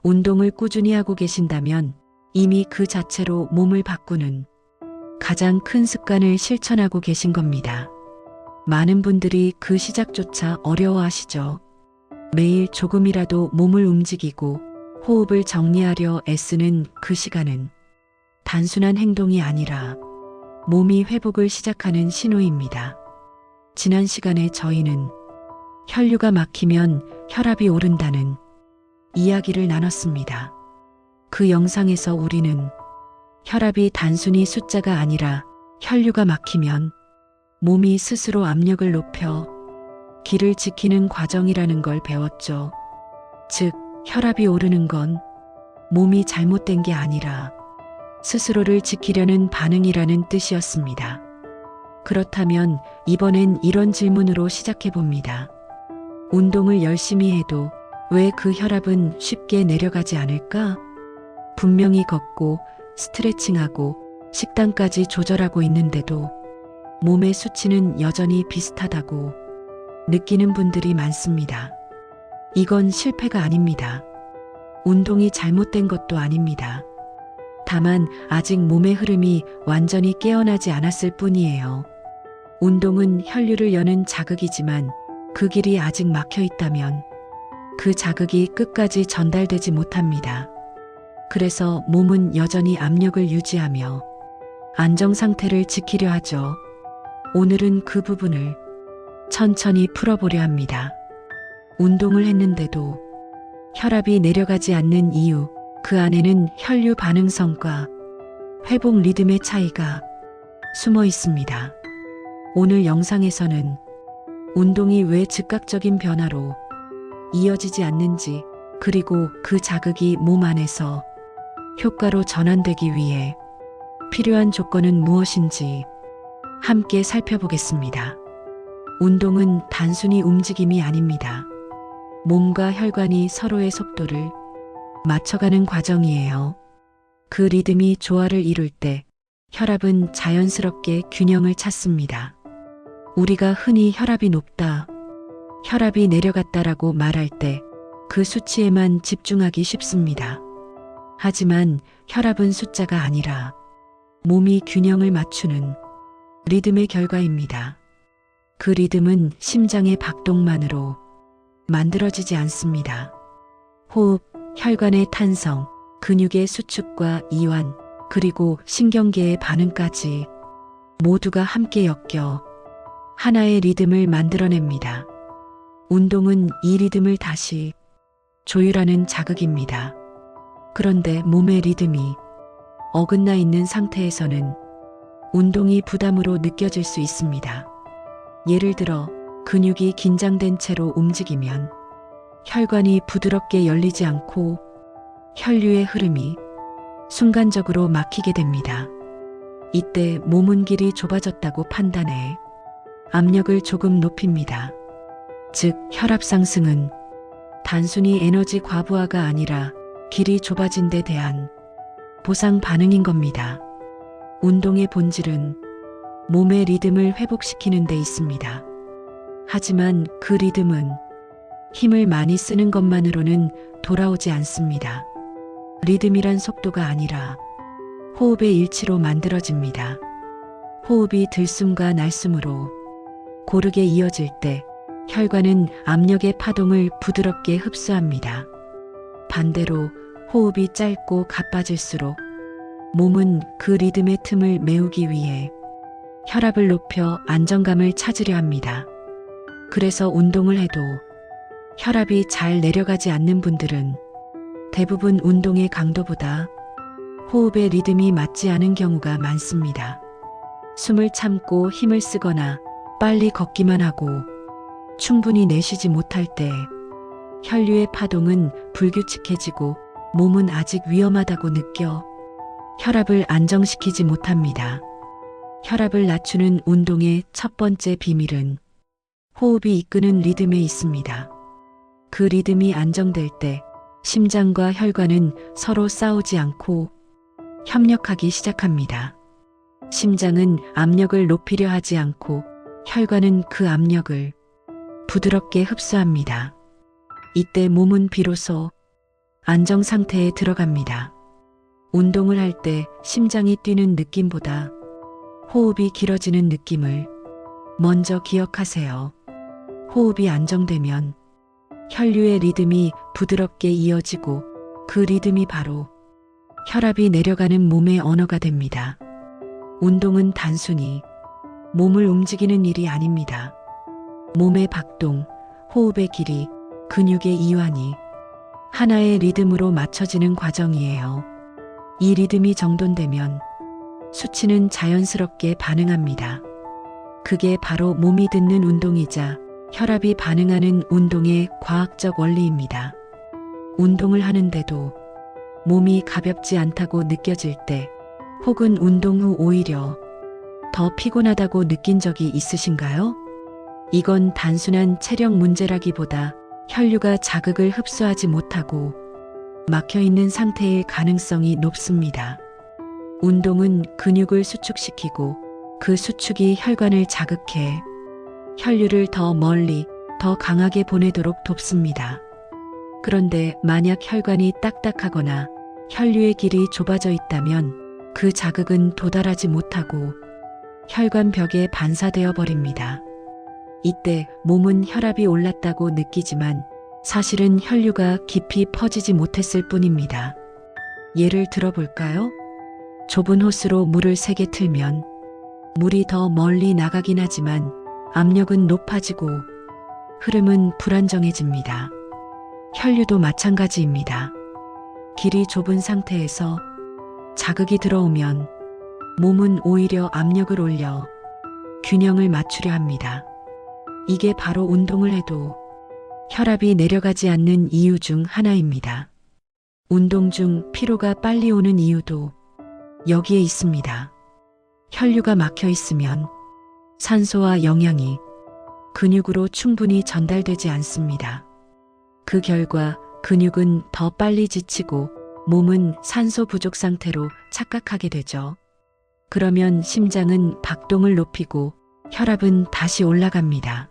운동을 꾸준히 하고 계신다면 이미 그 자체로 몸을 바꾸는 가장 큰 습관을 실천하고 계신 겁니다. 많은 분들이 그 시작조차 어려워하시죠. 매일 조금이라도 몸을 움직이고 호흡을 정리하려 애쓰는 그 시간은 단순한 행동이 아니라 몸이 회복을 시작하는 신호입니다. 지난 시간에 저희는 혈류가 막히면 혈압이 오른다는 이야기를 나눴습니다. 그 영상에서 우리는 혈압이 단순히 숫자가 아니라 혈류가 막히면 몸이 스스로 압력을 높여 기를 지키는 과정이라는 걸 배웠죠. 즉, 혈압이 오르는 건 몸이 잘못된 게 아니라 스스로를 지키려는 반응이라는 뜻이었습니다. 그렇다면 이번엔 이런 질문으로 시작해 봅니다. 운동을 열심히 해도 왜 그 혈압은 쉽게 내려가지 않을까? 분명히 걷고 스트레칭하고 식단까지 조절하고 있는데도 몸의 수치는 여전히 비슷하다고 느끼는 분들이 많습니다. 이건 실패가 아닙니다. 운동이 잘못된 것도 아닙니다. 다만 아직 몸의 흐름이 완전히 깨어나지 않았을 뿐이에요. 운동은 혈류를 여는 자극이지만 그 길이 아직 막혀 있다면 그 자극이 끝까지 전달되지 못합니다. 그래서 몸은 여전히 압력을 유지하며 안정 상태를 지키려 하죠. 오늘은 그 부분을 천천히 풀어보려 합니다. 운동을 했는데도 혈압이 내려가지 않는 이유, 그 안에는 혈류 반응성과 회복 리듬의 차이가 숨어 있습니다. 오늘 영상에서는 운동이 왜 즉각적인 변화로 이어지지 않는지, 그리고 그 자극이 몸 안에서 효과로 전환되기 위해 필요한 조건은 무엇인지 함께 살펴보겠습니다. 운동은 단순히 움직임이 아닙니다. 몸과 혈관이 서로의 속도를 맞춰가는 과정이에요. 그 리듬이 조화를 이룰 때 혈압은 자연스럽게 균형을 찾습니다. 우리가 흔히 혈압이 높다, 혈압이 내려갔다라고 말할 때 그 수치에만 집중하기 쉽습니다. 하지만 혈압은 숫자가 아니라 몸이 균형을 맞추는 리듬의 결과입니다. 그 리듬은 심장의 박동만으로 만들어지지 않습니다. 호흡, 혈관의 탄성, 근육의 수축과 이완, 그리고 신경계의 반응까지 모두가 함께 엮여 하나의 리듬을 만들어냅니다. 운동은 이 리듬을 다시 조율하는 자극입니다. 그런데 몸의 리듬이 어긋나 있는 상태에서는 운동이 부담으로 느껴질 수 있습니다. 예를 들어 근육이 긴장된 채로 움직이면 혈관이 부드럽게 열리지 않고 혈류의 흐름이 순간적으로 막히게 됩니다. 이때 몸은 길이 좁아졌다고 판단해 압력을 조금 높입니다. 즉, 혈압 상승은 단순히 에너지 과부하가 아니라 길이 좁아진 데 대한 보상 반응인 겁니다. 운동의 본질은 몸의 리듬을 회복시키는 데 있습니다. 하지만 그 리듬은 힘을 많이 쓰는 것만으로는 돌아오지 않습니다. 리듬이란 속도가 아니라 호흡의 일치로 만들어집니다. 호흡이 들숨과 날숨으로 고르게 이어질 때 혈관은 압력의 파동을 부드럽게 흡수합니다. 반대로 호흡이 짧고 가빠질수록 몸은 그 리듬의 틈을 메우기 위해 혈압을 높여 안정감을 찾으려 합니다. 그래서 운동을 해도 혈압이 잘 내려가지 않는 분들은 대부분 운동의 강도보다 호흡의 리듬이 맞지 않은 경우가 많습니다. 숨을 참고 힘을 쓰거나 빨리 걷기만 하고 충분히 내쉬지 못할 때 혈류의 파동은 불규칙해지고 몸은 아직 위험하다고 느껴 혈압을 안정시키지 못합니다. 혈압을 낮추는 운동의 첫 번째 비밀은 호흡이 이끄는 리듬에 있습니다. 그 리듬이 안정될 때 심장과 혈관은 서로 싸우지 않고 협력하기 시작합니다. 심장은 압력을 높이려 하지 않고 혈관은 그 압력을 부드럽게 흡수합니다. 이때 몸은 비로소 안정 상태에 들어갑니다. 운동을 할 때 심장이 뛰는 느낌보다 호흡이 길어지는 느낌을 먼저 기억하세요. 호흡이 안정되면 혈류의 리듬이 부드럽게 이어지고 그 리듬이 바로 혈압이 내려가는 몸의 언어가 됩니다. 운동은 단순히 몸을 움직이는 일이 아닙니다. 몸의 박동, 호흡의 길이, 근육의 이완이 하나의 리듬으로 맞춰지는 과정이에요. 이 리듬이 정돈되면 수치는 자연스럽게 반응합니다. 그게 바로 몸이 듣는 운동이자 혈압이 반응하는 운동의 과학적 원리입니다. 운동을 하는데도 몸이 가볍지 않다고 느껴질 때, 혹은 운동 후 오히려 더 피곤하다고 느낀 적이 있으신가요? 이건 단순한 체력 문제라기보다 혈류가 자극을 흡수하지 못하고 막혀 있는 상태일 가능성이 높습니다. 운동은 근육을 수축시키고 그 수축이 혈관을 자극해 혈류를 더 멀리, 더 강하게 보내도록 돕습니다. 그런데 만약 혈관이 딱딱하거나 혈류의 길이 좁아져 있다면 그 자극은 도달하지 못하고 혈관 벽에 반사되어 버립니다. 이때 몸은 혈압이 올랐다고 느끼지만 사실은 혈류가 깊이 퍼지지 못했을 뿐입니다. 예를 들어볼까요? 좁은 호스로 물을 세게 틀면 물이 더 멀리 나가긴 하지만 압력은 높아지고 흐름은 불안정해집니다. 혈류도 마찬가지입니다. 길이 좁은 상태에서 자극이 들어오면 몸은 오히려 압력을 올려 균형을 맞추려 합니다. 이게 바로 운동을 해도 혈압이 내려가지 않는 이유 중 하나입니다. 운동 중 피로가 빨리 오는 이유도 여기에 있습니다. 혈류가 막혀 있으면 산소와 영양이 근육으로 충분히 전달되지 않습니다. 그 결과 근육은 더 빨리 지치고 몸은 산소 부족 상태로 착각하게 되죠. 그러면 심장은 박동을 높이고 혈압은 다시 올라갑니다.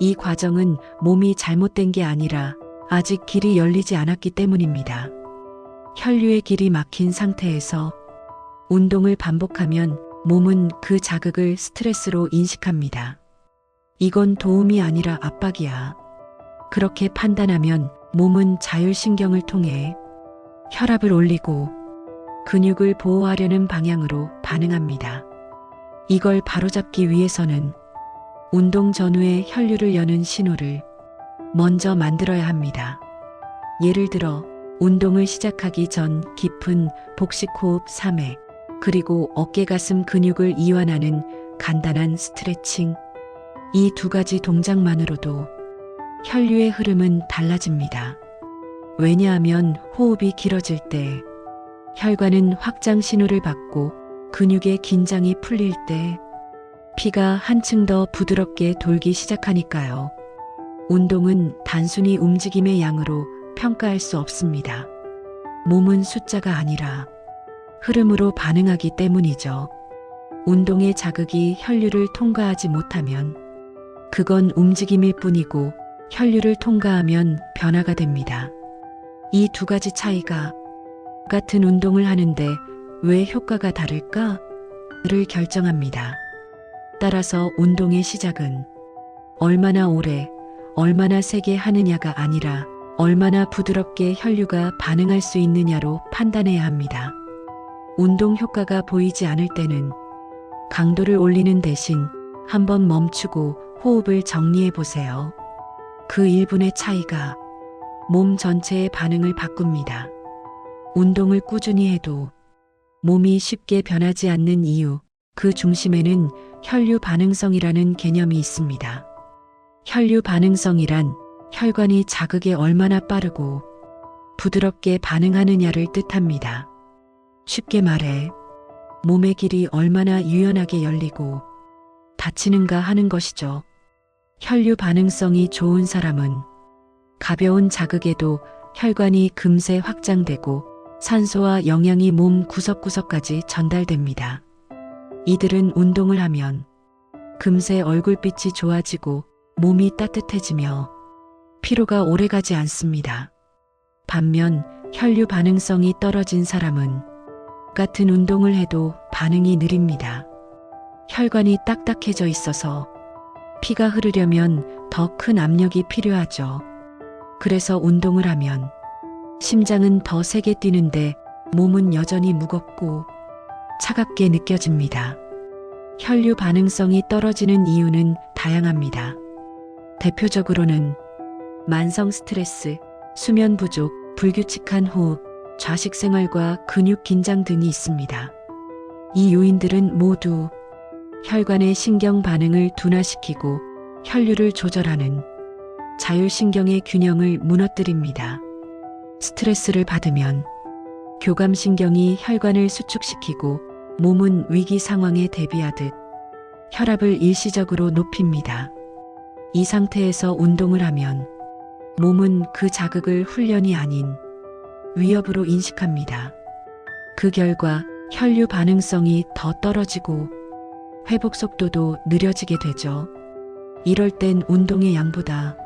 이 과정은 몸이 잘못된 게 아니라 아직 길이 열리지 않았기 때문입니다. 혈류의 길이 막힌 상태에서 운동을 반복하면 몸은 그 자극을 스트레스로 인식합니다. 이건 도움이 아니라 압박이야. 그렇게 판단하면 몸은 자율신경을 통해 혈압을 올리고 근육을 보호하려는 방향으로 반응합니다. 이걸 바로잡기 위해서는 운동 전후에 혈류를 여는 신호를 먼저 만들어야 합니다. 예를 들어 운동을 시작하기 전 깊은 복식호흡 3회, 그리고 어깨 가슴 근육을 이완하는 간단한 스트레칭. 이 두 가지 동작만으로도 혈류의 흐름은 달라집니다. 왜냐하면 호흡이 길어질 때 혈관은 확장 신호를 받고 근육의 긴장이 풀릴 때 피가 한층 더 부드럽게 돌기 시작하니까요. 운동은 단순히 움직임의 양으로 평가할 수 없습니다. 몸은 숫자가 아니라 흐름으로 반응하기 때문이죠. 운동의 자극이 혈류를 통과하지 못하면 그건 움직임일 뿐이고 혈류를 통과하면 변화가 됩니다. 이 두 가지 차이가 같은 운동을 하는데 왜 효과가 다를까를 결정합니다. 따라서 운동의 시작은 얼마나 오래, 얼마나 세게 하느냐가 아니라 얼마나 부드럽게 혈류가 반응할 수 있느냐로 판단해야 합니다. 운동 효과가 보이지 않을 때는 강도를 올리는 대신 한번 멈추고 호흡을 정리해 보세요. 그 1분의 차이가 몸 전체의 반응을 바꿉니다. 운동을 꾸준히 해도 몸이 쉽게 변하지 않는 이유, 그 중심에는 혈류 반응성이라는 개념이 있습니다. 혈류 반응성이란 혈관이 자극에 얼마나 빠르고 부드럽게 반응하느냐를 뜻합니다. 쉽게 말해 몸의 길이 얼마나 유연하게 열리고 닫히는가 하는 것이죠. 혈류 반응성이 좋은 사람은 가벼운 자극에도 혈관이 금세 확장되고 산소와 영양이 몸 구석구석까지 전달됩니다. 이들은 운동을 하면 금세 얼굴빛이 좋아지고 몸이 따뜻해지며 피로가 오래가지 않습니다. 반면 혈류 반응성이 떨어진 사람은 같은 운동을 해도 반응이 느립니다. 혈관이 딱딱해져 있어서 피가 흐르려면 더 큰 압력이 필요하죠. 그래서 운동을 하면 심장은 더 세게 뛰는데 몸은 여전히 무겁고 차갑게 느껴집니다. 혈류 반응성이 떨어지는 이유는 다양합니다. 대표적으로는 만성 스트레스, 수면 부족, 불규칙한 호흡, 좌식 생활과 근육 긴장 등이 있습니다. 이 요인들은 모두 혈관의 신경 반응을 둔화시키고 혈류를 조절하는 자율신경의 균형을 무너뜨립니다. 스트레스를 받으면 교감신경이 혈관을 수축시키고 몸은 위기 상황에 대비하듯 혈압을 일시적으로 높입니다. 이 상태에서 운동을 하면 몸은 그 자극을 훈련이 아닌 위협으로 인식합니다. 그 결과 혈류 반응성이 더 떨어지고 회복 속도도 느려지게 되죠. 이럴 땐 운동의 양보다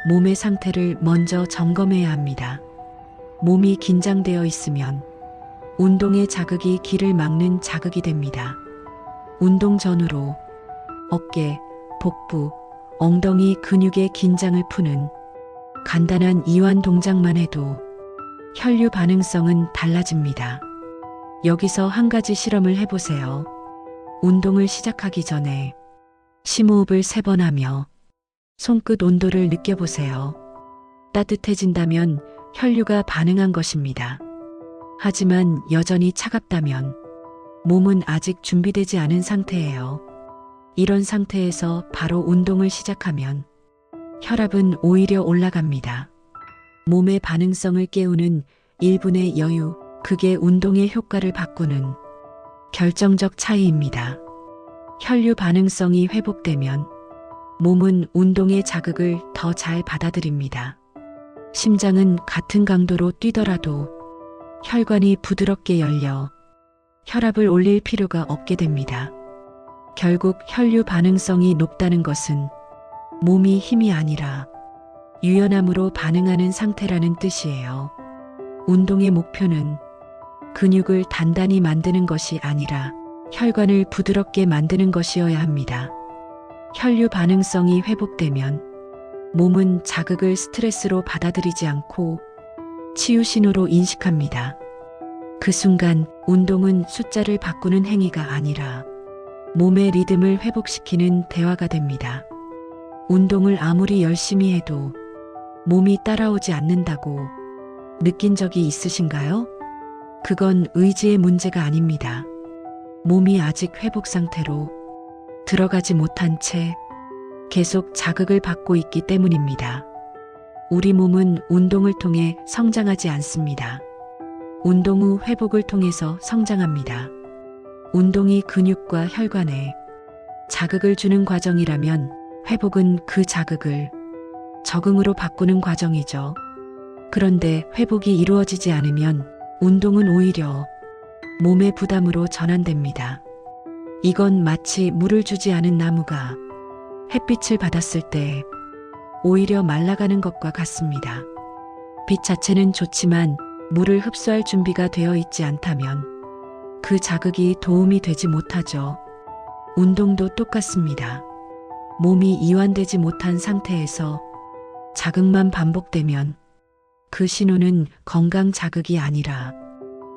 몸의 상태를 먼저 점검해야 합니다. 몸이 긴장되어 있으면 운동의 자극이 길을 막는 자극이 됩니다. 운동 전후로 어깨, 복부, 엉덩이 근육의 긴장을 푸는 간단한 이완 동작만 해도 혈류 반응성은 달라집니다. 여기서 한 가지 실험을 해보세요. 운동을 시작하기 전에 심호흡을 3번 하며 손끝 온도를 느껴보세요. 따뜻해진다면 혈류가 반응한 것입니다. 하지만 여전히 차갑다면 몸은 아직 준비되지 않은 상태예요. 이런 상태에서 바로 운동을 시작하면 혈압은 오히려 올라갑니다. 몸의 반응성을 깨우는 1분의 여유, 그게 운동의 효과를 바꾸는 결정적 차이입니다. 혈류 반응성이 회복되면 몸은 운동의 자극을 더 잘 받아들입니다. 심장은 같은 강도로 뛰더라도 혈관이 부드럽게 열려 혈압을 올릴 필요가 없게 됩니다. 결국 혈류 반응성이 높다는 것은 몸이 힘이 아니라 유연함으로 반응하는 상태라는 뜻이에요. 운동의 목표는 근육을 단단히 만드는 것이 아니라 혈관을 부드럽게 만드는 것이어야 합니다. 혈류 반응성이 회복되면 몸은 자극을 스트레스로 받아들이지 않고 치유 신호로 인식합니다. 그 순간 운동은 숫자를 바꾸는 행위가 아니라 몸의 리듬을 회복시키는 대화가 됩니다. 운동을 아무리 열심히 해도 몸이 따라오지 않는다고 느낀 적이 있으신가요? 그건 의지의 문제가 아닙니다. 몸이 아직 회복 상태로 들어가지 못한 채 계속 자극을 받고 있기 때문입니다. 우리 몸은 운동을 통해 성장하지 않습니다. 운동 후 회복을 통해서 성장합니다. 운동이 근육과 혈관에 자극을 주는 과정이라면 회복은 그 자극을 적응으로 바꾸는 과정이죠. 그런데 회복이 이루어지지 않으면 운동은 오히려 몸의 부담으로 전환됩니다. 이건 마치 물을 주지 않은 나무가 햇빛을 받았을 때 오히려 말라가는 것과 같습니다. 빛 자체는 좋지만 물을 흡수할 준비가 되어 있지 않다면 그 자극이 도움이 되지 못하죠. 운동도 똑같습니다. 몸이 이완되지 못한 상태에서 자극만 반복되면 그 신호는 건강 자극이 아니라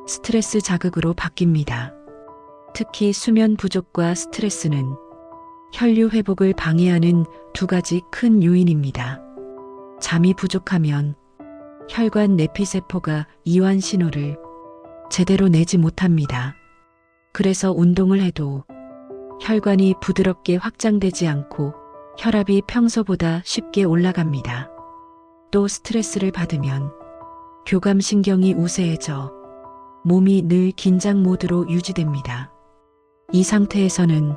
스트레스 자극으로 바뀝니다. 특히 수면 부족과 스트레스는 혈류 회복을 방해하는 두 가지 큰 요인입니다. 잠이 부족하면 혈관 내피세포가 이완 신호를 제대로 내지 못합니다. 그래서 운동을 해도 혈관이 부드럽게 확장되지 않고 혈압이 평소보다 쉽게 올라갑니다. 또 스트레스를 받으면 교감신경이 우세해져 몸이 늘 긴장 모드로 유지됩니다. 이 상태에서는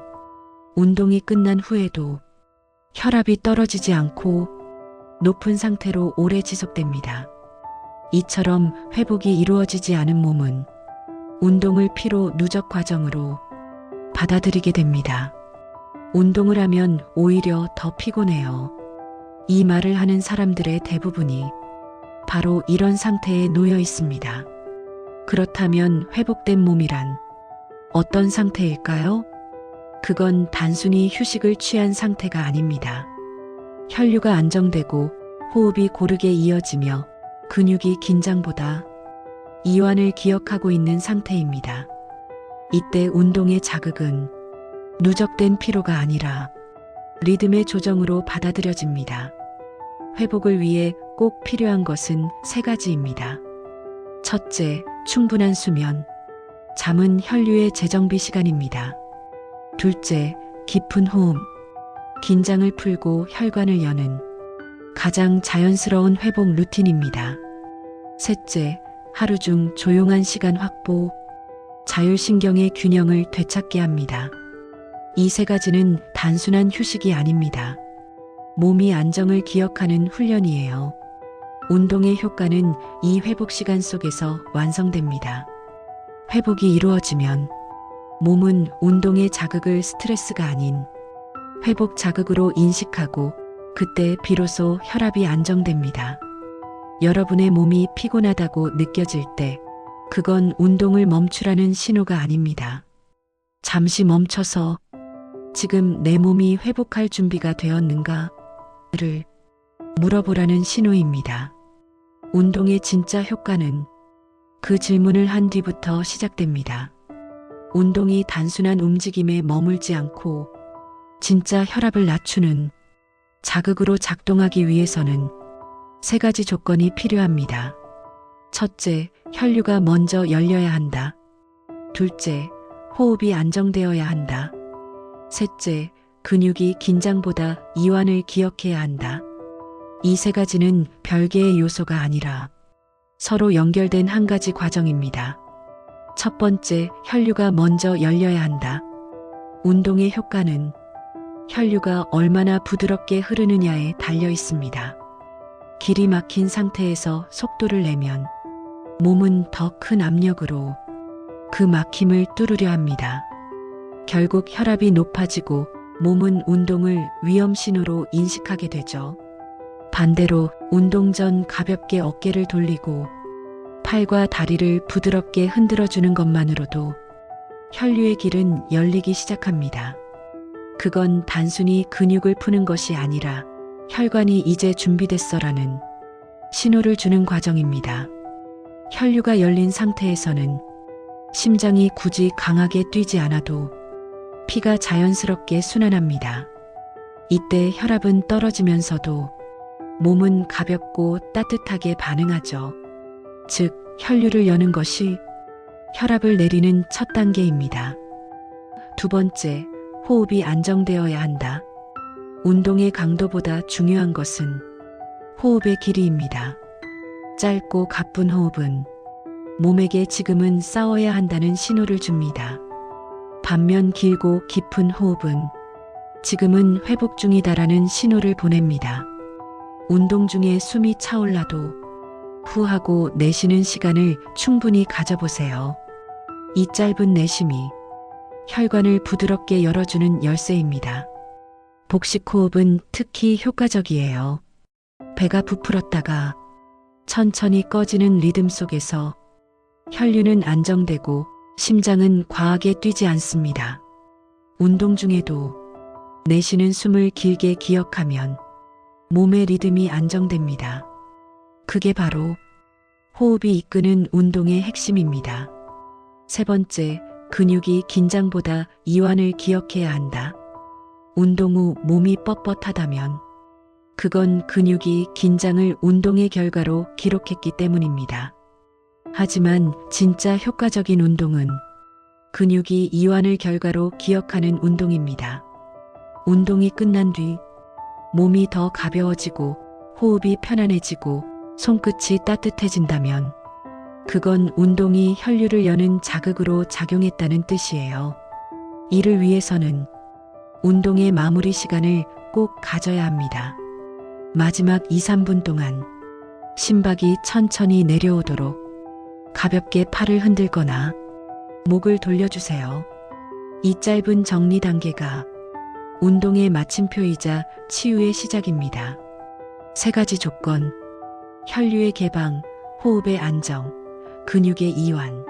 운동이 끝난 후에도 혈압이 떨어지지 않고 높은 상태로 오래 지속됩니다. 이처럼 회복이 이루어지지 않은 몸은 운동을 피로 누적 과정으로 받아들이게 됩니다. 운동을 하면 오히려 더 피곤해요. 이 말을 하는 사람들의 대부분이 바로 이런 상태에 놓여 있습니다. 그렇다면 회복된 몸이란 어떤 상태일까요? 그건 단순히 휴식을 취한 상태가 아닙니다. 혈류가 안정되고 호흡이 고르게 이어지며 근육이 긴장보다 이완을 기억하고 있는 상태입니다. 이때 운동의 자극은 누적된 피로가 아니라 리듬의 조정으로 받아들여집니다. 회복을 위해 꼭 필요한 것은 세 가지입니다. 첫째, 충분한 수면. 잠은 혈류의 재정비 시간입니다. 둘째, 깊은 호흡. 긴장을 풀고 혈관을 여는 가장 자연스러운 회복 루틴입니다. 셋째, 하루 중 조용한 시간 확보. 자율신경의 균형을 되찾게 합니다. 이 세 가지는 단순한 휴식이 아닙니다. 몸이 안정을 기억하는 훈련이에요. 운동의 효과는 이 회복 시간 속에서 완성됩니다. 회복이 이루어지면 몸은 운동의 자극을 스트레스가 아닌 회복 자극으로 인식하고 그때 비로소 혈압이 안정됩니다. 여러분의 몸이 피곤하다고 느껴질 때 그건 운동을 멈추라는 신호가 아닙니다. 잠시 멈춰서 지금 내 몸이 회복할 준비가 되었는가를 물어보라는 신호입니다. 운동의 진짜 효과는 그 질문을 한 뒤부터 시작됩니다. 운동이 단순한 움직임에 머물지 않고 진짜 혈압을 낮추는 자극으로 작동하기 위해서는 세 가지 조건이 필요합니다. 첫째, 혈류가 먼저 열려야 한다. 둘째, 호흡이 안정되어야 한다. 셋째, 근육이 긴장보다 이완을 기억해야 한다. 이 세 가지는 별개의 요소가 아니라 서로 연결된 한 가지 과정입니다. 첫 번째, 혈류가 먼저 열려야 한다. 운동의 효과는 혈류가 얼마나 부드럽게 흐르느냐에 달려 있습니다. 길이 막힌 상태에서 속도를 내면 몸은 더 큰 압력으로 그 막힘을 뚫으려 합니다. 결국 혈압이 높아지고 몸은 운동을 위험 신호로 인식하게 되죠. 반대로 운동 전 가볍게 어깨를 돌리고 팔과 다리를 부드럽게 흔들어주는 것만으로도 혈류의 길은 열리기 시작합니다. 그건 단순히 근육을 푸는 것이 아니라 혈관이 이제 준비됐어라는 신호를 주는 과정입니다. 혈류가 열린 상태에서는 심장이 굳이 강하게 뛰지 않아도 피가 자연스럽게 순환합니다. 이때 혈압은 떨어지면서도 몸은 가볍고 따뜻하게 반응하죠. 즉, 혈류를 여는 것이 혈압을 내리는 첫 단계입니다. 두 번째, 호흡이 안정되어야 한다. 운동의 강도보다 중요한 것은 호흡의 길이입니다. 짧고 가쁜 호흡은 몸에게 지금은 싸워야 한다는 신호를 줍니다. 반면 길고 깊은 호흡은 지금은 회복 중이다라는 신호를 보냅니다. 운동 중에 숨이 차올라도 후 하고 내쉬는 시간을 충분히 가져보세요. 이 짧은 내쉼이 혈관을 부드럽게 열어주는 열쇠입니다. 복식 호흡은 특히 효과적이에요. 배가 부풀었다가 천천히 꺼지는 리듬 속에서 혈류는 안정되고 심장은 과하게 뛰지 않습니다. 운동 중에도 내쉬는 숨을 길게 기억하면 몸의 리듬이 안정됩니다. 그게 바로 호흡이 이끄는 운동의 핵심입니다. 세 번째, 근육이 긴장보다 이완을 기억해야 한다. 운동 후 몸이 뻣뻣하다면 그건 근육이 긴장을 운동의 결과로 기록했기 때문입니다. 하지만 진짜 효과적인 운동은 근육이 이완을 결과로 기억하는 운동입니다. 운동이 끝난 뒤 몸이 더 가벼워지고 호흡이 편안해지고 손끝이 따뜻해진다면 그건 운동이 혈류를 여는 자극으로 작용했다는 뜻이에요. 이를 위해서는 운동의 마무리 시간을 꼭 가져야 합니다. 마지막 2, 3분 동안 심박이 천천히 내려오도록 가볍게 팔을 흔들거나 목을 돌려주세요. 이 짧은 정리 단계가 운동의 마침표이자 치유의 시작입니다. 세 가지 조건, 혈류의 개방, 호흡의 안정, 근육의 이완.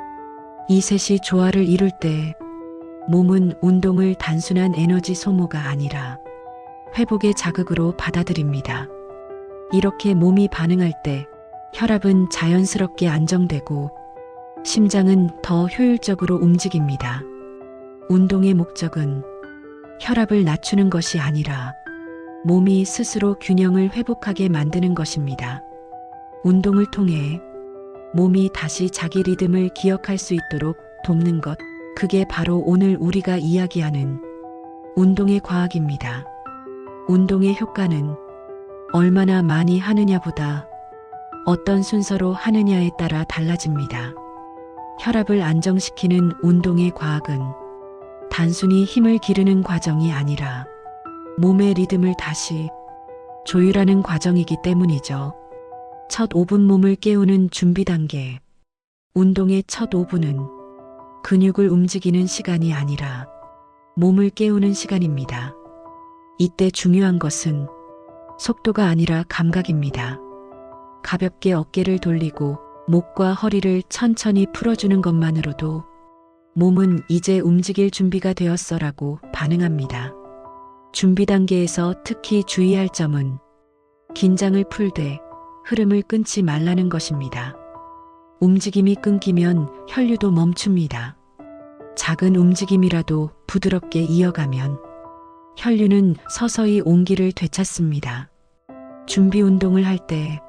이 셋이 조화를 이룰 때 몸은 운동을 단순한 에너지 소모가 아니라 회복의 자극으로 받아들입니다. 이렇게 몸이 반응할 때 혈압은 자연스럽게 안정되고 심장은 더 효율적으로 움직입니다. 운동의 목적은 혈압을 낮추는 것이 아니라 몸이 스스로 균형을 회복하게 만드는 것입니다. 운동을 통해 몸이 다시 자기 리듬을 기억할 수 있도록 돕는 것, 그게 바로 오늘 우리가 이야기하는 운동의 과학입니다. 운동의 효과는 얼마나 많이 하느냐보다 어떤 순서로 하느냐에 따라 달라집니다. 혈압을 안정시키는 운동의 과학은 단순히 힘을 기르는 과정이 아니라 몸의 리듬을 다시 조율하는 과정이기 때문이죠. 첫 5분 몸을 깨우는 준비 단계. 운동의 첫 5분은 근육을 움직이는 시간이 아니라 몸을 깨우는 시간입니다. 이때 중요한 것은 속도가 아니라 감각입니다. 가볍게 어깨를 돌리고 목과 허리를 천천히 풀어주는 것만으로도 몸은 이제 움직일 준비가 되었어라고 반응합니다. 준비 단계에서 특히 주의할 점은 긴장을 풀되 흐름을 끊지 말라는 것입니다. 움직임이 끊기면 혈류도 멈춥니다. 작은 움직임이라도 부드럽게 이어가면 혈류는 서서히 온기를 되찾습니다. 준비 운동을 할 때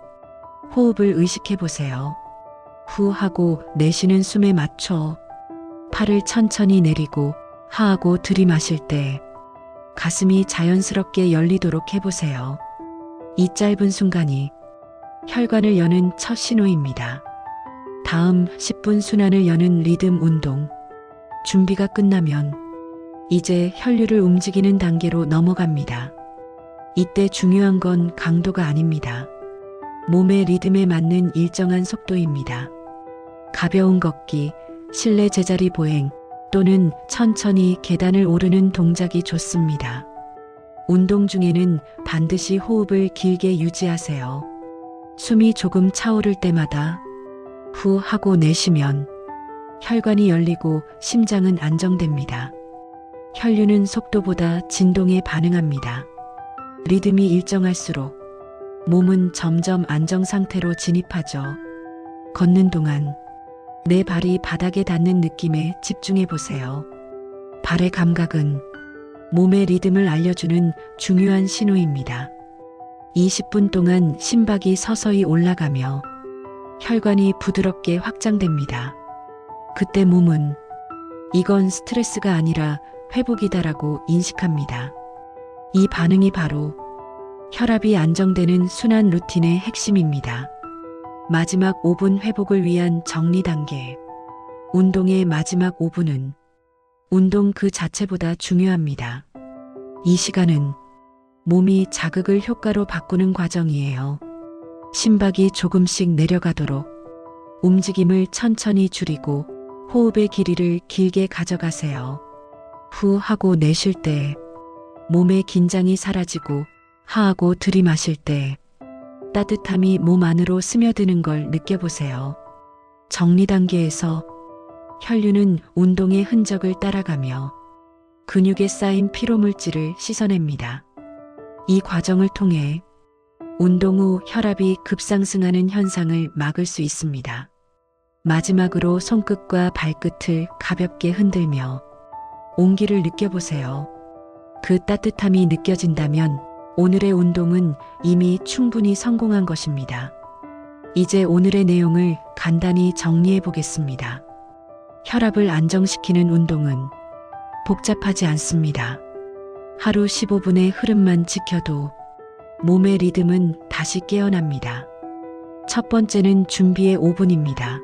호흡을 의식해 보세요. 후 하고 내쉬는 숨에 맞춰 팔을 천천히 내리고 하하고 들이마실 때 가슴이 자연스럽게 열리도록 해보세요. 이 짧은 순간이 혈관을 여는 첫 신호입니다. 다음 10분 순환을 여는 리듬 운동. 준비가 끝나면 이제 혈류를 움직이는 단계로 넘어갑니다. 이때 중요한 건 강도가 아닙니다. 몸의 리듬에 맞는 일정한 속도입니다. 가벼운 걷기, 실내 제자리 보행 또는 천천히 계단을 오르는 동작이 좋습니다. 운동 중에는 반드시 호흡을 길게 유지하세요. 숨이 조금 차오를 때마다 후 하고 내쉬면 혈관이 열리고 심장은 안정됩니다. 혈류는 속도보다 진동에 반응합니다. 리듬이 일정할수록 몸은 점점 안정 상태로 진입하죠. 걷는 동안 내 발이 바닥에 닿는 느낌에 집중해 보세요. 발의 감각은 몸의 리듬을 알려주는 중요한 신호입니다. 20분 동안 심박이 서서히 올라가며 혈관이 부드럽게 확장됩니다. 그때 몸은 이건 스트레스가 아니라 회복이다라고 인식합니다. 이 반응이 바로 혈압이 안정되는 순환 루틴의 핵심입니다. 마지막 5분 회복을 위한 정리 단계. 운동의 마지막 5분은 운동 그 자체보다 중요합니다. 이 시간은 몸이 자극을 효과로 바꾸는 과정이에요. 심박이 조금씩 내려가도록 움직임을 천천히 줄이고 호흡의 길이를 길게 가져가세요. 후 하고 내쉴 때 몸의 긴장이 사라지고 하하고 들이마실 때 따뜻함이 몸 안으로 스며드는 걸 느껴보세요. 정리 단계에서 혈류는 운동의 흔적을 따라가며 근육에 쌓인 피로물질을 씻어냅니다. 이 과정을 통해 운동 후 혈압이 급상승하는 현상을 막을 수 있습니다. 마지막으로 손끝과 발끝을 가볍게 흔들며 온기를 느껴보세요. 그 따뜻함이 느껴진다면 오늘의 운동은 이미 충분히 성공한 것입니다. 이제 오늘의 내용을 간단히 정리해 보겠습니다. 혈압을 안정시키는 운동은 복잡하지 않습니다. 하루 15분의 흐름만 지켜도 몸의 리듬은 다시 깨어납니다. 첫 번째는 준비의 5분입니다.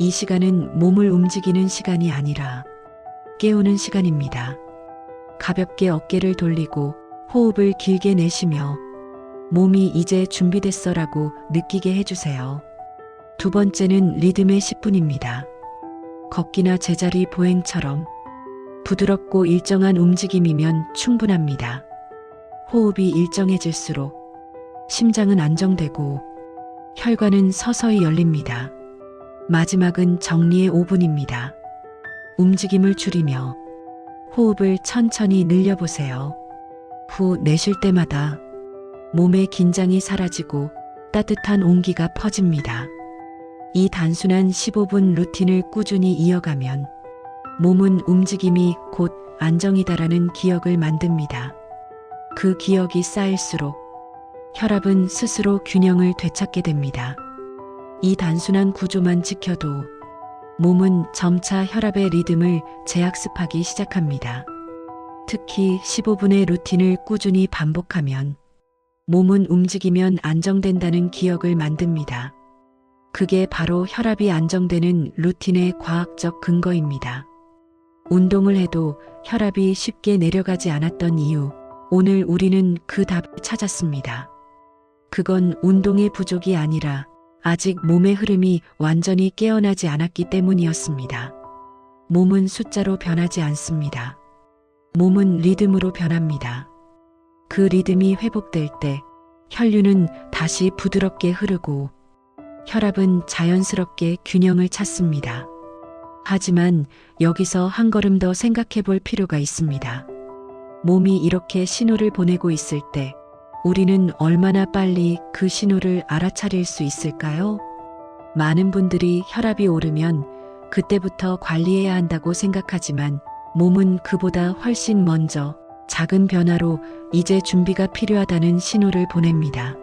이 시간은 몸을 움직이는 시간이 아니라 깨우는 시간입니다. 가볍게 어깨를 돌리고 호흡을 길게 내쉬며 몸이 이제 준비됐어라고 느끼게 해주세요. 두 번째는 리듬의 10분입니다. 걷기나 제자리 보행처럼 부드럽고 일정한 움직임이면 충분합니다. 호흡이 일정해질수록 심장은 안정되고 혈관은 서서히 열립니다. 마지막은 정리의 5분입니다. 움직임을 줄이며 호흡을 천천히 늘려보세요. 후 내쉴 때마다 몸의 긴장이 사라지고 따뜻한 온기가 퍼집니다. 이 단순한 15분 루틴을 꾸준히 이어가면 몸은 움직임이 곧 안정이다라는 기억을 만듭니다. 그 기억이 쌓일수록 혈압은 스스로 균형을 되찾게 됩니다. 이 단순한 구조만 지켜도 몸은 점차 혈압의 리듬을 재학습하기 시작합니다. 특히 15분의 루틴을 꾸준히 반복하면 몸은 움직이면 안정된다는 기억을 만듭니다. 그게 바로 혈압이 안정되는 루틴의 과학적 근거입니다. 운동을 해도 혈압이 쉽게 내려가지 않았던 이유, 오늘 우리는 그 답을 찾았습니다. 그건 운동의 부족이 아니라 아직 몸의 흐름이 완전히 깨어나지 않았기 때문이었습니다. 몸은 숫자로 변하지 않습니다. 몸은 리듬으로 변합니다. 그 리듬이 회복될 때 혈류는 다시 부드럽게 흐르고 혈압은 자연스럽게 균형을 찾습니다. 하지만 여기서 한 걸음 더 생각해 볼 필요가 있습니다. 몸이 이렇게 신호를 보내고 있을 때 우리는 얼마나 빨리 그 신호를 알아차릴 수 있을까요? 많은 분들이 혈압이 오르면 그때부터 관리해야 한다고 생각하지만 몸은 그보다 훨씬 먼저 작은 변화로 이제 준비가 필요하다는 신호를 보냅니다.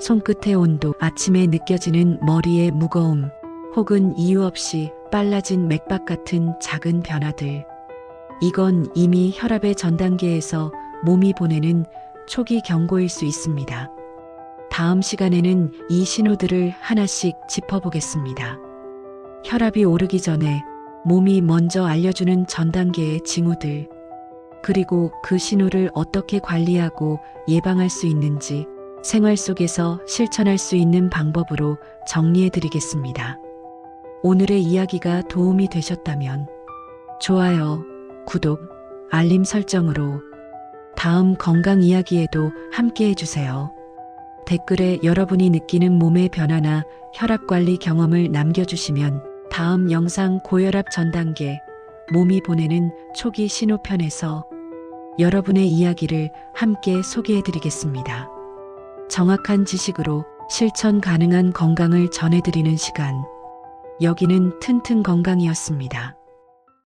손끝의 온도, 아침에 느껴지는 머리의 무거움, 혹은 이유 없이 빨라진 맥박 같은 작은 변화들. 이건 이미 혈압의 전 단계에서 몸이 보내는 초기 경고일 수 있습니다. 다음 시간에는 이 신호들을 하나씩 짚어보겠습니다. 혈압이 오르기 전에 몸이 먼저 알려주는 전 단계의 징후들, 그리고 그 신호를 어떻게 관리하고 예방할 수 있는지 생활 속에서 실천할 수 있는 방법으로 정리해드리겠습니다. 오늘의 이야기가 도움이 되셨다면 좋아요, 구독, 알림 설정으로 다음 건강 이야기에도 함께 해주세요. 댓글에 여러분이 느끼는 몸의 변화나 혈압 관리 경험을 남겨주시면 다음 영상 고혈압 전 단계, 몸이 보내는 초기 신호편에서 여러분의 이야기를 함께 소개해드리겠습니다. 정확한 지식으로 실천 가능한 건강을 전해드리는 시간. 여기는 튼튼 건강이었습니다.